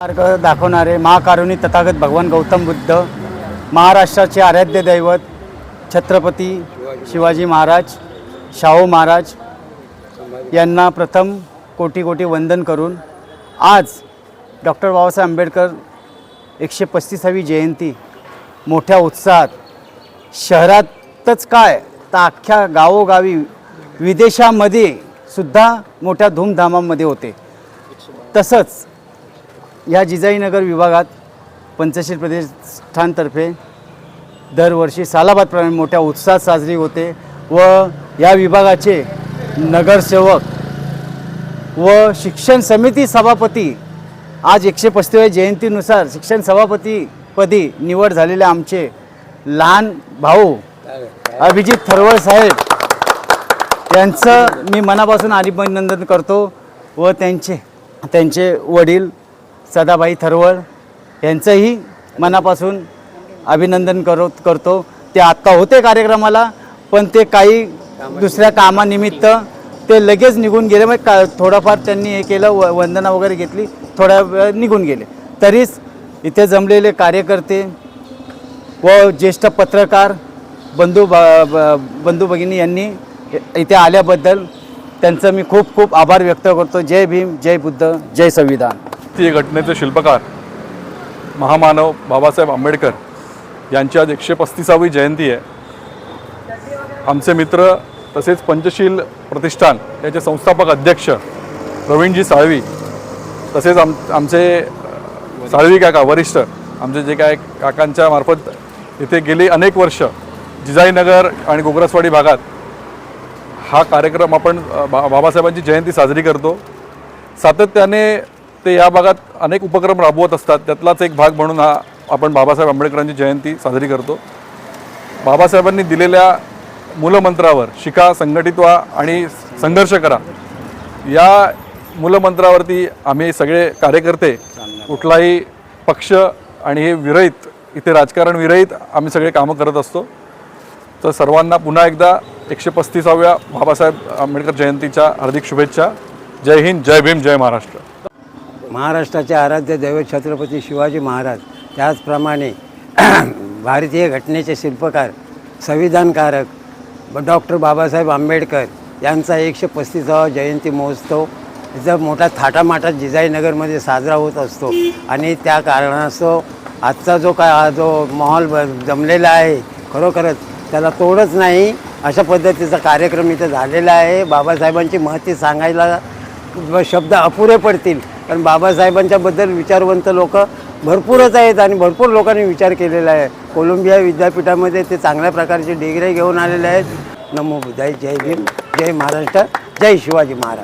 मार्ग दाखवणारे महाकारुणी तथागत भगवान गौतम बुद्ध, महाराष्ट्राचे आराध्य दैवत छत्रपती शिवाजी महाराज, शाहू महाराज यांना प्रथम कोटी कोटी वंदन करून आज डॉक्टर बाबासाहेब आंबेडकर 135वी जयंती मोठ्या उत्साहात शहरातच काय तर अख्ख्या गावोगावी विदेशामध्ये सुद्धा मोठ्या धूमधामामध्ये होते। तसंच या जिजाईनगर विभागात पंचशील प्रतिष्ठानतर्फे दरवर्षी सालाबादप्रमाणे मोठ्या उत्साहात साजरी होते व या विभागाचे नगरसेवक व शिक्षण समिती सभापती आज 135व्या जयंतीनुसार शिक्षण सभापतीपदी निवड झालेले आमचे लहान भाऊ अभिजित थरवळ साहेब यांचं मी मनापासून अभिनंदन करतो व त्यांचे वडील सदाबाई थरवळ यांचंही मनापासून अभिनंदन करतो। ते आत्ता होते कार्यक्रमाला पण ते काही दुसऱ्या कामानिमित्त ते लगेच निघून गेले। मग थोडंफार त्यांनी हे केलं, वंदना वगैरे घेतली, थोड्या वेळ निघून गेले। तरीच इथे जमलेले कार्यकर्ते व ज्येष्ठ पत्रकार बंधू भगिनी यांनी इथे आल्याबद्दल त्यांचं मी खूप खूप आभार व्यक्त करतो। जय भीम, जय बुद्ध, जय संविधान। भारतीय घटनेचे शिल्पकार महामानव बाबासाहेब आंबेडकर यांची आज 135वी जयंती आहे। आमचे मित्र तसेच पंचशील प्रतिष्ठान याचे संस्थापक अध्यक्ष प्रवीणजी साळवी तसेच आमचे साळवी काका वरिष्ठ आमचे जे काय काकांच्या मार्फत इथे गेली अनेक वर्ष जिजाईनगर आणि गोग्रसवाडी भागात हा कार्यक्रम आपण बाबासाहेबांची जयंती साजरी करतो। सातत्याने ते या भागात अनेक उपक्रम राबवत असतात, त्यातलाच एक भाग म्हणून हा आपण बाबासाहेब आंबेडकरांची जयंती साजरी करतो। बाबासाहेबांनी दिलेल्या मूलमंत्रावर शिका, संघटित व्हा आणि संघर्ष करा या मूलमंत्रावरती आम्ही सगळे कार्यकर्ते कुठलाही पक्ष आणि हे विरहित इथे राजकारण विरहित आम्ही सगळे कामं करत असतो। तर सर्वांना पुन्हा एकदा 135व्या बाबासाहेब आंबेडकर जयंतीच्या हार्दिक शुभेच्छा। जय हिंद, जय भीम, जय महाराष्ट्र। महाराष्ट्राचे आराध्य दैवत छत्रपती शिवाजी महाराज, त्याचप्रमाणे भारतीय घटनेचे शिल्पकार संविधानकारक डॉक्टर बाबासाहेब आंबेडकर यांचा 135वा जयंती महोत्सव इथं मोठा थाटामाटात जिजाईनगरमध्ये साजरा होत असतो आणि त्या कारणास्तव आजचा जो माहोल जमलेला आहे खरोखरच त्याला तोडच नाही अशा पद्धतीचा कार्यक्रम इथं झालेला आहे। बाबासाहेबांची महती सांगायला शब्द अपुरे पडतील, कारण बाबासाहेबांच्याबद्दल विचारवंत लोक भरपूरच आहेत आणि भरपूर लोकांनी विचार केलेला आहे। कोलंबिया विद्यापीठामध्ये ते चांगल्या प्रकारचे डिग्री घेऊन आलेले आहेत। नमो बुद्धाय, जय भीम, जय महाराष्ट्र, जय शिवाजी महाराज।